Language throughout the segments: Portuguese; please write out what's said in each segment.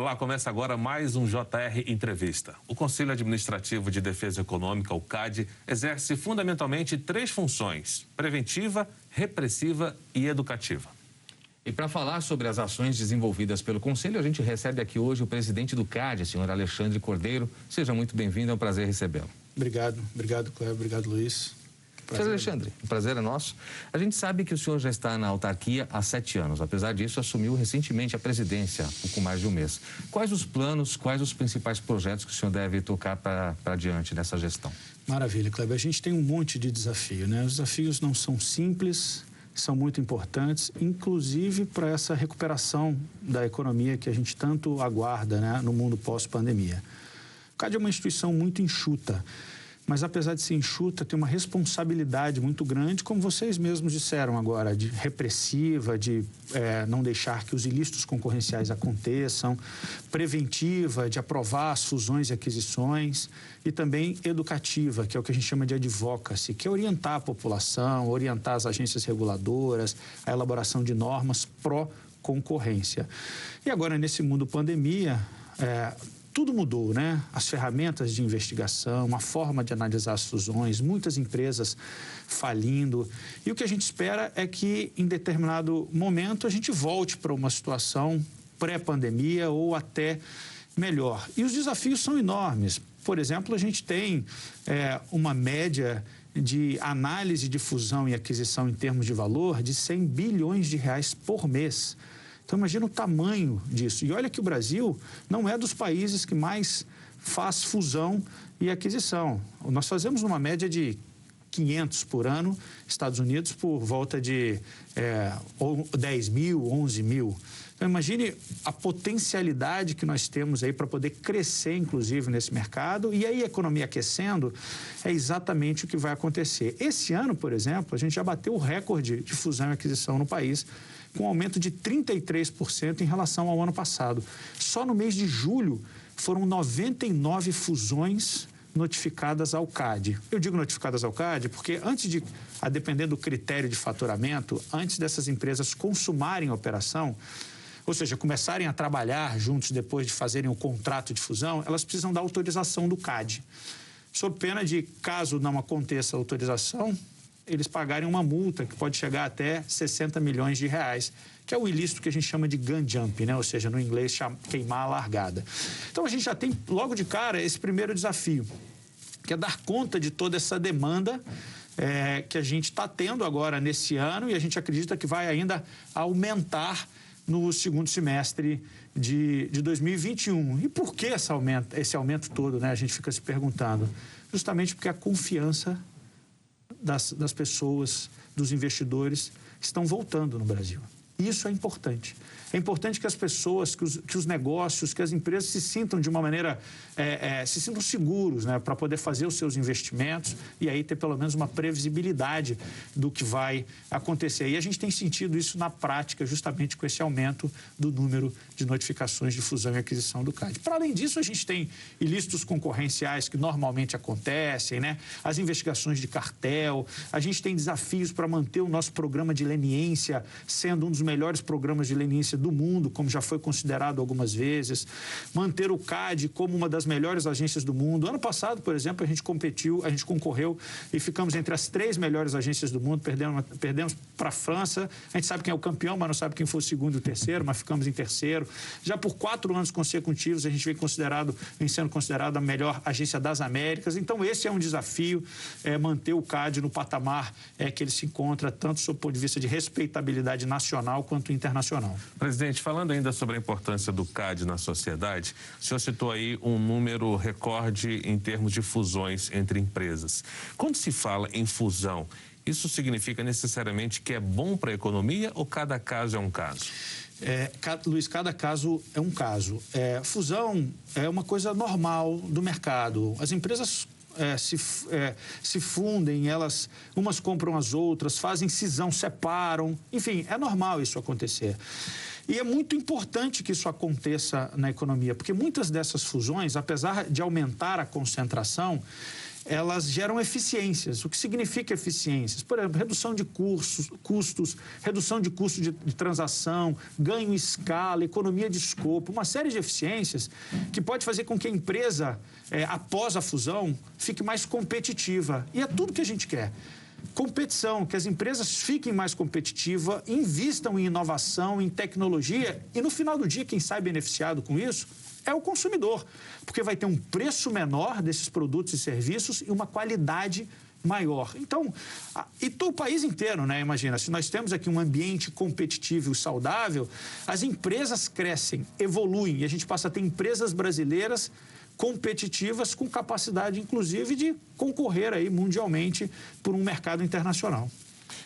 Olá, começa agora mais um JR Entrevista. O Conselho Administrativo de Defesa Econômica, o CAD, exerce fundamentalmente três funções: preventiva, repressiva e educativa. E para falar sobre as ações desenvolvidas pelo Conselho, a gente recebe aqui hoje o presidente do CAD, senhor Alexandre Cordeiro. Seja muito bem-vindo, é um prazer recebê-lo. Obrigado, Cléber, obrigado, Luiz. Senhor Alexandre, o prazer é nosso. A gente sabe que o senhor já está na autarquia há 7 anos. Apesar disso, assumiu recentemente a presidência, há pouco mais de um mês. Quais os planos, quais os principais projetos que o senhor deve tocar para diante dessa gestão? Maravilha, Cléber. A gente tem um monte de desafio, né? Os desafios não são simples, são muito importantes, inclusive para essa recuperação da economia que a gente tanto aguarda, né, no mundo pós-pandemia. O CAD é uma instituição muito enxuta, mas apesar de ser enxuta, tem uma responsabilidade muito grande, como vocês mesmos disseram agora, de repressiva, de não deixar que os ilícitos concorrenciais aconteçam, preventiva, de aprovar as fusões e aquisições, e também educativa, que é o que a gente chama de advocacy, que é orientar a população, orientar as agências reguladoras, a elaboração de normas pró-concorrência. E agora, nesse mundo pandemia, tudo mudou, né? As ferramentas de investigação, a forma de analisar as fusões, muitas empresas falindo. E o que a gente espera é que, em determinado momento, a gente volte para uma situação pré-pandemia ou até melhor. E os desafios são enormes. Por exemplo, a gente tem uma média de análise de fusão e aquisição em termos de valor de 100 bilhões de reais por mês. Então, imagina o tamanho disso. E olha que o Brasil não é dos países que mais faz fusão e aquisição. Nós fazemos uma média de 500 por ano, Estados Unidos por volta de 10 mil, 11 mil. Então, imagine a potencialidade que nós temos aí para poder crescer, inclusive, nesse mercado. E aí, a economia aquecendo é exatamente o que vai acontecer. Esse ano, por exemplo, a gente já bateu o recorde de fusão e aquisição no país, com um aumento de 33% em relação ao ano passado. Só no mês de julho foram 99 fusões notificadas ao CAD. Eu digo notificadas ao CAD porque a depender do critério de faturamento, antes dessas empresas consumarem a operação, ou seja, começarem a trabalhar juntos depois de fazerem o contrato de fusão, elas precisam da autorização do CAD. Sob pena de, caso não aconteça a autorização, eles pagarem uma multa que pode chegar até 60 milhões de reais, que é o ilícito que a gente chama de gun jump, né? Ou seja, no inglês, queimar a largada. Então, a gente já tem, logo de cara, esse primeiro desafio, que é dar conta de toda essa demanda que a gente está tendo agora nesse ano, e a gente acredita que vai ainda aumentar no segundo semestre de 2021. E por que esse aumento todo, né? A gente fica se perguntando. Justamente porque a confiança das pessoas, dos investidores, estão voltando no Brasil. Isso é importante. É importante que as pessoas, que os negócios, que as empresas se sintam de uma maneira, se sintam seguros, né, para poder fazer os seus investimentos e aí ter pelo menos uma previsibilidade do que vai acontecer. E a gente tem sentido isso na prática, justamente com esse aumento do número de notificações de fusão e aquisição do CAD. Para além disso, a gente tem ilícitos concorrenciais que normalmente acontecem, né? As investigações de cartel, a gente tem desafios para manter o nosso programa de leniência sendo um dos melhores programas de leniência do mundo, como já foi considerado algumas vezes, manter o CAD como uma das melhores agências do mundo. Ano passado, por exemplo, a gente concorreu e ficamos entre as 3 melhores agências do mundo, perdemos para a França, a gente sabe quem é o campeão, mas não sabe quem foi o segundo e o terceiro, mas ficamos em terceiro. Já por 4 anos consecutivos, a gente vem sendo considerado a melhor agência das Américas. Então, esse é um desafio, manter o CAD no patamar que ele se encontra, tanto sob o ponto de vista de respeitabilidade nacional quanto internacional. Presidente, falando ainda sobre a importância do CAD na sociedade, o senhor citou aí um número recorde em termos de fusões entre empresas. Quando se fala em fusão, isso significa necessariamente que é bom para a economia ou cada caso é um caso? Luiz, cada caso é um caso. Fusão é uma coisa normal do mercado. As empresas se fundem, umas compram as outras, fazem cisão, separam, enfim, é normal isso acontecer. E é muito importante que isso aconteça na economia, porque muitas dessas fusões, apesar de aumentar a concentração, elas geram eficiências. O que significa eficiências? Por exemplo, redução de custos, redução de custo de transação, ganho em escala, economia de escopo, uma série de eficiências que pode fazer com que a empresa, após a fusão, fique mais competitiva. E é tudo que a gente quer. Competição, que as empresas fiquem mais competitivas, invistam em inovação, em tecnologia e, no final do dia, quem sai beneficiado com isso é o consumidor, porque vai ter um preço menor desses produtos e serviços e uma qualidade maior. Então, o país inteiro, né? Imagina, se nós temos aqui um ambiente competitivo e saudável, as empresas crescem, evoluem e a gente passa a ter empresas brasileiras competitivas com capacidade, inclusive, de concorrer aí mundialmente por um mercado internacional.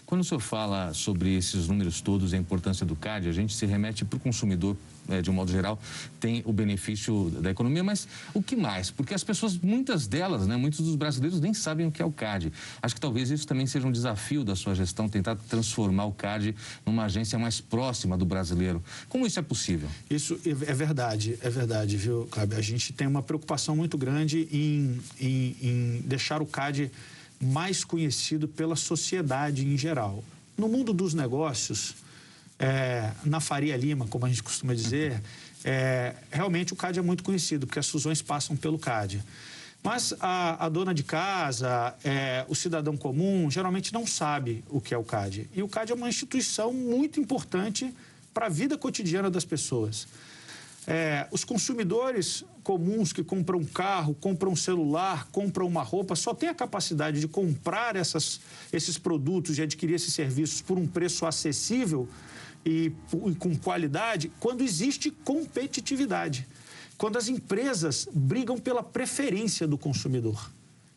Quando o senhor fala sobre esses números todos e a importância do CAD, a gente se remete para o consumidor, de um modo geral, tem o benefício da economia, mas o que mais? Porque as pessoas, muitas delas, né, muitos dos brasileiros nem sabem o que é o CAD. Acho que talvez isso também seja um desafio da sua gestão, tentar transformar o CAD numa agência mais próxima do brasileiro. Como isso é possível? Isso é verdade, viu, Cláudio? A gente tem uma preocupação muito grande em deixar o CAD mais conhecido pela sociedade em geral. No mundo dos negócios, na Faria Lima, como a gente costuma dizer, realmente o CAD é muito conhecido, porque as fusões passam pelo CAD. Mas a dona de casa, o cidadão comum, geralmente não sabe o que é o CAD. E o CAD é uma instituição muito importante para a vida cotidiana das pessoas. Os consumidores comuns que compram um carro, compram um celular, compram uma roupa, só têm a capacidade de comprar esses produtos e adquirir esses serviços por um preço acessível e com qualidade quando existe competitividade, quando as empresas brigam pela preferência do consumidor.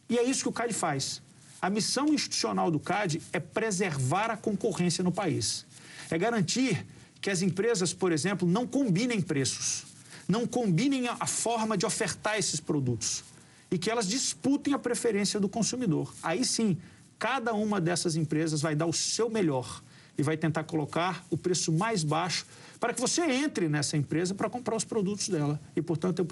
E é isso que o CAD faz. A missão institucional do CAD é preservar a concorrência no país. É garantir que as empresas, por exemplo, não combinem preços, não combinem a forma de ofertar esses produtos e que elas disputem a preferência do consumidor. Aí sim, cada uma dessas empresas vai dar o seu melhor e vai tentar colocar o preço mais baixo para que você entre nessa empresa para comprar os produtos dela. E, portanto,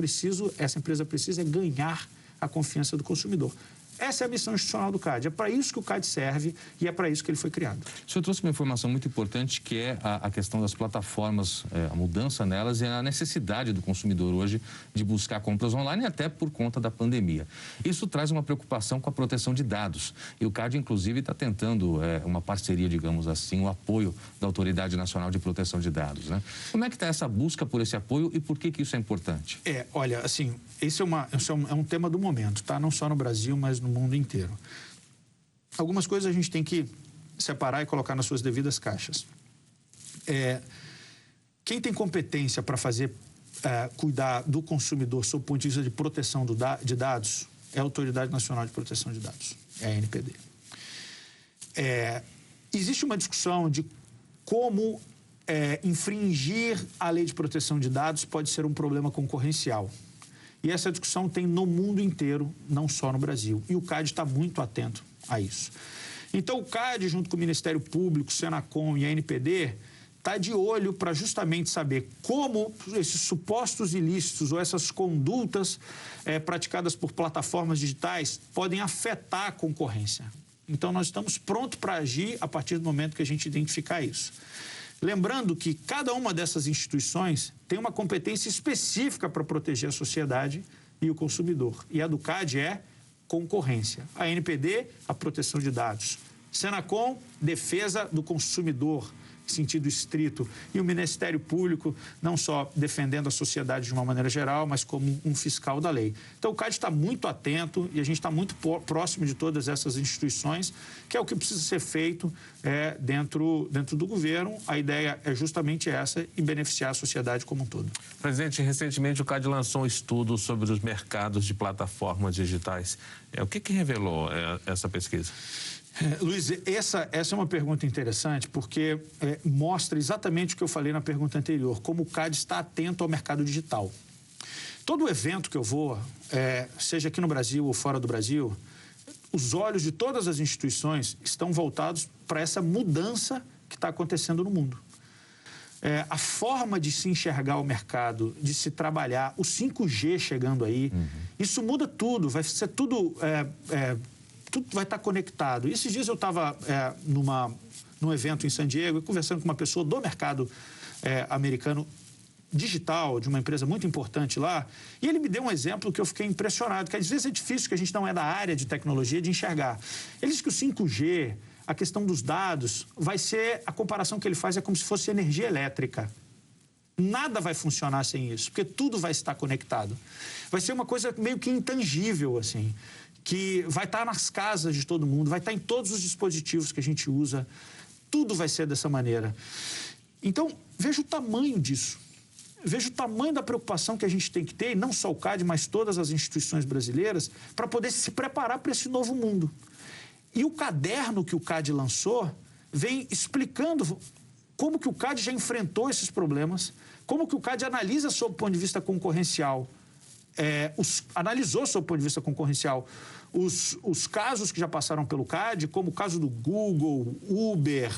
essa empresa precisa ganhar a confiança do consumidor. Essa é a missão institucional do CAD. É para isso que o CAD serve e é para isso que ele foi criado. O senhor trouxe uma informação muito importante, que é a questão das plataformas, a mudança nelas e a necessidade do consumidor hoje de buscar compras online, até por conta da pandemia. Isso traz uma preocupação com a proteção de dados. E o CAD, inclusive, está tentando uma parceria, digamos assim, o apoio da Autoridade Nacional de Proteção de Dados, né? Como é que está essa busca por esse apoio e por que isso é importante? Olha, assim, esse é um tema do momento, tá? Não só no Brasil, mas no mundo inteiro. Algumas coisas a gente tem que separar e colocar nas suas devidas caixas. Quem tem competência para cuidar do consumidor sob o ponto de vista de proteção de dados é a Autoridade Nacional de Proteção de Dados, é a ANPD. Existe uma discussão de como infringir a lei de proteção de dados pode ser um problema concorrencial. E essa discussão tem no mundo inteiro, não só no Brasil. E o CAD está muito atento a isso. Então, o CAD, junto com o Ministério Público, o Senacom e a ANPD, está de olho para justamente saber como esses supostos ilícitos ou essas condutas praticadas por plataformas digitais podem afetar a concorrência. Então, nós estamos prontos para agir a partir do momento que a gente identificar isso. Lembrando que cada uma dessas instituições tem uma competência específica para proteger a sociedade e o consumidor. E a do CAD é concorrência. A ANPD, a proteção de dados. Senacom, defesa do consumidor, em sentido estrito. E o Ministério Público, não só defendendo a sociedade de uma maneira geral, mas como um fiscal da lei. Então, o CAD está muito atento e a gente está muito próximo de todas essas instituições, que é o que precisa ser feito dentro do governo. A ideia é justamente essa e beneficiar a sociedade como um todo. Presidente, recentemente o CAD lançou um estudo sobre os mercados de plataformas digitais. O que revelou essa pesquisa? Luiz, essa é uma pergunta interessante porque mostra exatamente o que eu falei na pergunta anterior, como o CAD está atento ao mercado digital. Todo evento que eu vou, seja aqui no Brasil ou fora do Brasil, os olhos de todas as instituições estão voltados para essa mudança que está acontecendo no mundo. a forma de se enxergar o mercado, de se trabalhar, o 5G chegando aí, isso muda tudo, vai ser tudo, tudo vai estar conectado. Esses dias eu estava num evento em San Diego, conversando com uma pessoa do mercado americano digital, de uma empresa muito importante lá, e ele me deu um exemplo que eu fiquei impressionado, que às vezes é difícil, que a gente não é da área de tecnologia, de enxergar. Ele diz que o 5G, a questão dos dados, vai ser, a comparação que ele faz é como se fosse energia elétrica. Nada vai funcionar sem isso, porque tudo vai estar conectado. Vai ser uma coisa meio que intangível, assim, que vai estar nas casas de todo mundo, vai estar em todos os dispositivos que a gente usa, tudo vai ser dessa maneira. Então, veja o tamanho disso. Veja o tamanho da preocupação que a gente tem que ter, e não só o CAD, mas todas as instituições brasileiras, para poder se preparar para esse novo mundo. E o caderno que o CAD lançou vem explicando como que o CAD já enfrentou esses problemas, como que o CAD analisa sob o ponto de vista concorrencial, analisou sob o ponto de vista concorrencial os casos que já passaram pelo CAD, como o caso do Google, Uber,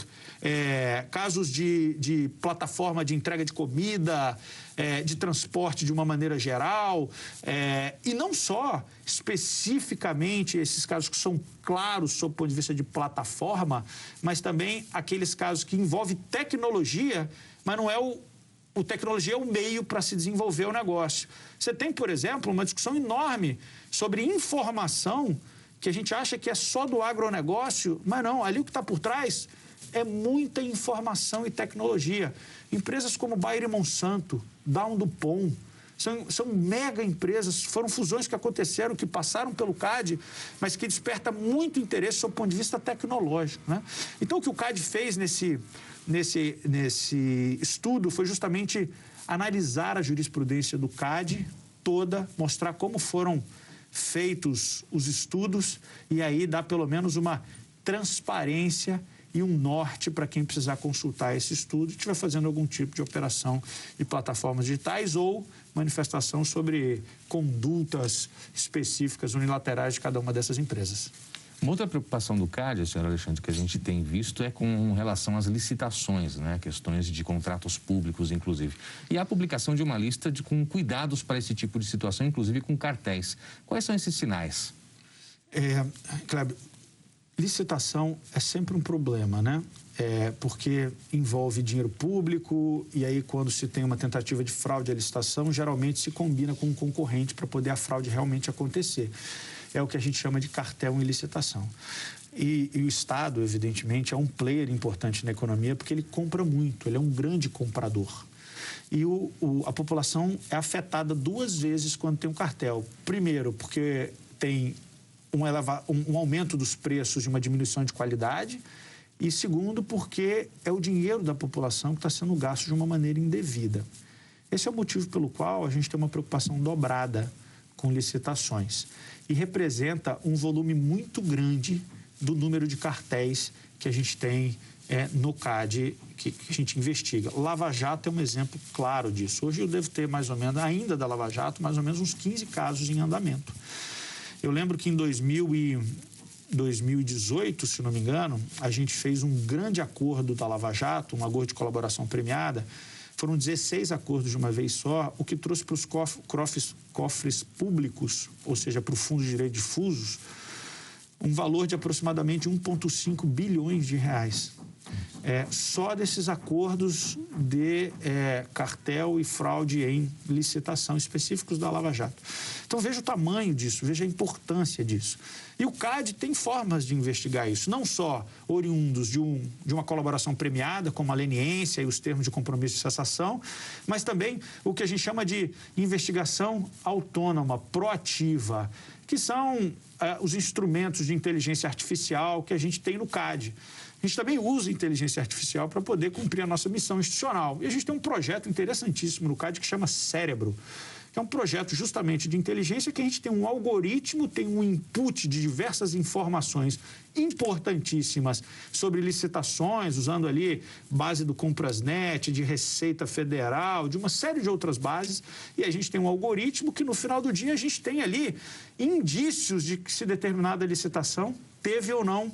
casos de plataforma de entrega de comida, de transporte de uma maneira geral, e não só especificamente esses casos que são claros sob o ponto de vista de plataforma, mas também aqueles casos que envolvem tecnologia, mas não é o tecnologia é o meio para se desenvolver o negócio. Você tem, por exemplo, uma discussão enorme sobre informação, que a gente acha que é só do agronegócio, mas não, ali o que está por trás é muita informação e tecnologia. Empresas como Bayer e Monsanto, Dow DuPont, são mega empresas, foram fusões que aconteceram, que passaram pelo CAD, mas que desperta muito interesse sob o ponto de vista tecnológico, né? Então, o que o CAD fez nesse estudo foi justamente analisar a jurisprudência do CAD toda, mostrar como foram feitos os estudos e aí dar pelo menos uma transparência e um norte para quem precisar consultar esse estudo e estiver fazendo algum tipo de operação de plataformas digitais ou manifestação sobre condutas específicas unilaterais de cada uma dessas empresas. Uma outra preocupação do CAD, senhor Alexandre, que a gente tem visto é com relação às licitações, né? Questões de contratos públicos, inclusive. E a publicação de uma lista com cuidados para esse tipo de situação, inclusive com cartéis. Quais são esses sinais? Kleber, licitação é sempre um problema, né? Porque envolve dinheiro público e aí quando se tem uma tentativa de fraude à licitação, geralmente se combina com um concorrente para poder a fraude realmente acontecer. É o que a gente chama de cartel em licitação. E o Estado, evidentemente, é um player importante na economia porque ele compra muito, ele é um grande comprador. E a população é afetada duas vezes quando tem um cartel. Primeiro, porque tem um aumento dos preços e uma diminuição de qualidade. E segundo, porque é o dinheiro da população que está sendo gasto de uma maneira indevida. Esse é o motivo pelo qual a gente tem uma preocupação dobrada com licitações. E representa um volume muito grande do número de cartéis que a gente tem no CAD, que a gente investiga. Lava Jato é um exemplo claro disso. Hoje eu devo ter mais ou menos, ainda da Lava Jato, mais ou menos uns 15 casos em andamento. Eu lembro que em 2018, se não me engano, a gente fez um grande acordo da Lava Jato, um acordo de colaboração premiada. Foram 16 acordos de uma vez só, o que trouxe para os cofres públicos, ou seja, para o Fundo de Direito Difusos, um valor de aproximadamente 1,5 bilhões de reais. Só desses acordos de cartel e fraude em licitação específicos da Lava Jato. Então, veja o tamanho disso, veja a importância disso. E o CAD tem formas de investigar isso, não só oriundos de uma colaboração premiada, como a leniência e os termos de compromisso de cessação, mas também o que a gente chama de investigação autônoma, proativa, que são os instrumentos de inteligência artificial que a gente tem no CAD. A gente também usa inteligência artificial para poder cumprir a nossa missão institucional. E a gente tem um projeto interessantíssimo no CAD que chama Cérebro, que é um projeto justamente de inteligência que a gente tem um algoritmo, tem um input de diversas informações importantíssimas sobre licitações, usando ali base do Comprasnet, de Receita Federal, de uma série de outras bases, e a gente tem um algoritmo que no final do dia a gente tem ali indícios de que se determinada licitação teve ou não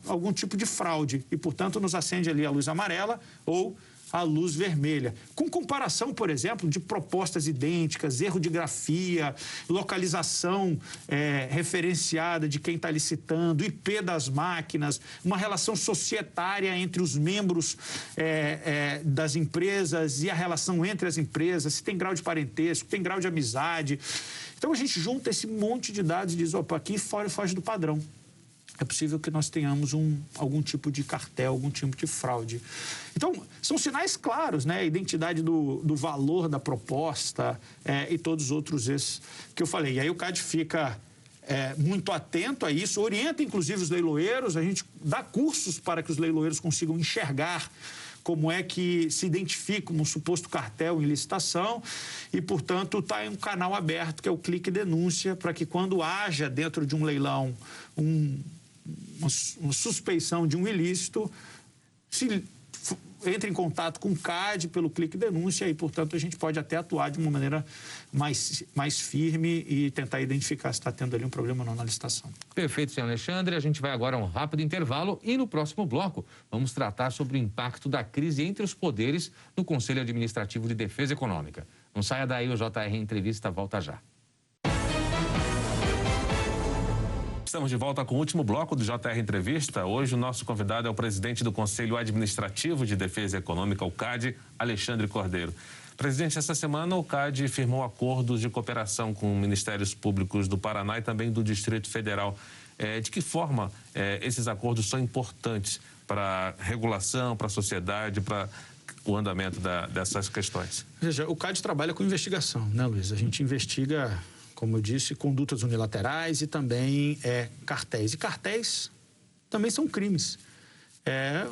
algum tipo de fraude e, portanto, nos acende ali a luz amarela ou a luz vermelha. Com comparação, por exemplo, de propostas idênticas, erro de grafia, localização referenciada de quem está licitando, IP das máquinas, uma relação societária entre os membros das empresas e a relação entre as empresas, se tem grau de parentesco, tem grau de amizade. Então, a gente junta esse monte de dados e diz, opa, aqui foge do padrão. É possível que nós tenhamos algum tipo de cartel, algum tipo de fraude. Então, são sinais claros, né? A identidade do valor da proposta e todos os outros esses que eu falei. E aí o CAD fica muito atento a isso, orienta inclusive os leiloeiros, a gente dá cursos para que os leiloeiros consigam enxergar como é que se identifica um suposto cartel em licitação e, portanto, está em um canal aberto, que é o clique denúncia, para que quando haja dentro de um leilão uma suspeição de um ilícito, se entre em contato com o CAD pelo clique denúncia e, portanto, a gente pode até atuar de uma maneira mais firme e tentar identificar se está tendo ali um problema ou não na licitação. Perfeito, senhor Alexandre. A gente vai agora a um rápido intervalo e no próximo bloco vamos tratar sobre o impacto da crise entre os poderes no Conselho Administrativo de Defesa Econômica. Não saia daí, o JR Entrevista volta já. Estamos de volta com o último bloco do JR Entrevista. Hoje o nosso convidado é o presidente do Conselho Administrativo de Defesa Econômica, o CAD, Alexandre Cordeiro. Presidente, essa semana o CAD firmou acordos de cooperação com ministérios públicos do Paraná e também do Distrito Federal. De que forma esses acordos são importantes para a regulação, para a sociedade, para o andamento dessas questões? Veja, o CAD trabalha com investigação, né, Luiz? A gente investiga, como eu disse, condutas unilaterais e também cartéis. E cartéis também são crimes.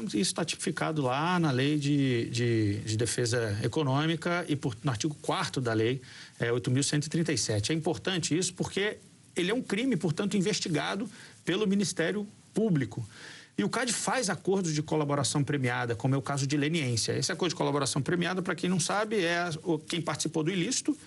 Isso está tipificado lá na Lei de Defesa Econômica e no artigo 4º da Lei 8.137. É importante isso porque ele é um crime, portanto, investigado pelo Ministério Público. E o CAD faz acordos de colaboração premiada, como é o caso de leniência. Esse acordo de colaboração premiada, para quem não sabe, quem participou do ilícito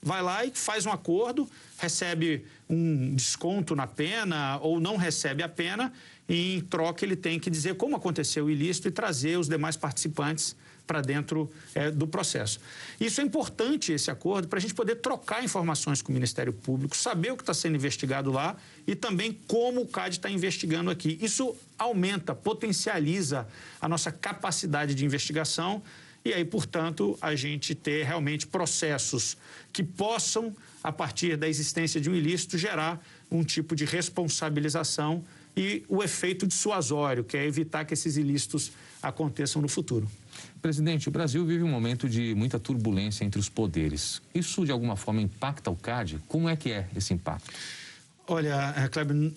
vai lá e faz um acordo, recebe um desconto na pena ou não recebe a pena e, em troca, ele tem que dizer como aconteceu o ilícito e trazer os demais participantes para dentro do processo. Isso é importante, esse acordo, para a gente poder trocar informações com o Ministério Público, saber o que está sendo investigado lá e também como o CAD está investigando aqui. Isso aumenta, potencializa a nossa capacidade de investigação e aí, portanto, a gente ter realmente processos que possam, a partir da existência de um ilícito, gerar um tipo de responsabilização e o efeito dissuasório, que é evitar que esses ilícitos aconteçam no futuro. Presidente, o Brasil vive um momento de muita turbulência entre os poderes. Isso, de alguma forma, impacta o CAD? Como é que é esse impacto? Olha, Kleber,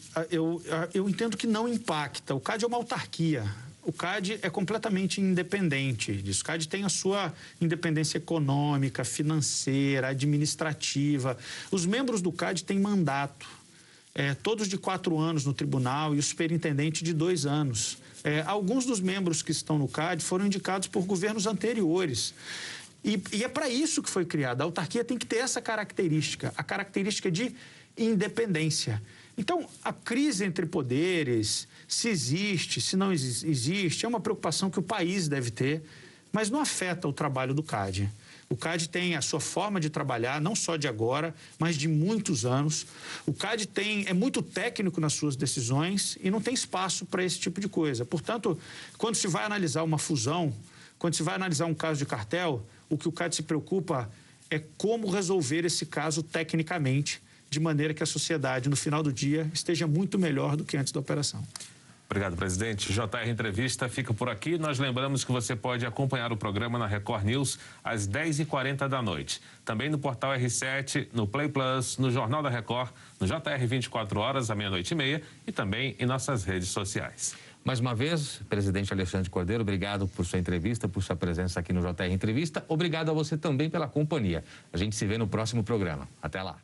eu entendo que não impacta. O CAD é uma autarquia. O CAD é completamente independente disso. O CAD tem a sua independência econômica, financeira, administrativa. Os membros do CAD têm mandato, todos de 4 anos no tribunal e o superintendente de 2 anos. Alguns dos membros que estão no CAD foram indicados por governos anteriores. E é para isso que foi criada. A autarquia tem que ter essa característica, a característica de independência. Então, a crise entre poderes, se existe, se não existe, é uma preocupação que o país deve ter, mas não afeta o trabalho do CAD. O CAD tem a sua forma de trabalhar, não só de agora, mas de muitos anos. O CAD é muito técnico nas suas decisões e não tem espaço para esse tipo de coisa. Portanto, quando se vai analisar uma fusão, quando se vai analisar um caso de cartel, o que o CAD se preocupa é como resolver esse caso tecnicamente, de maneira que a sociedade, no final do dia, esteja muito melhor do que antes da operação. Obrigado, presidente. JR Entrevista fica por aqui. Nós lembramos que você pode acompanhar o programa na Record News às 10h40 da noite. Também no portal R7, no Play Plus, no Jornal da Record, no JR 24 horas, à 00h30 e também em nossas redes sociais. Mais uma vez, presidente Alexandre Cordeiro, obrigado por sua entrevista, por sua presença aqui no JR Entrevista. Obrigado a você também pela companhia. A gente se vê no próximo programa. Até lá.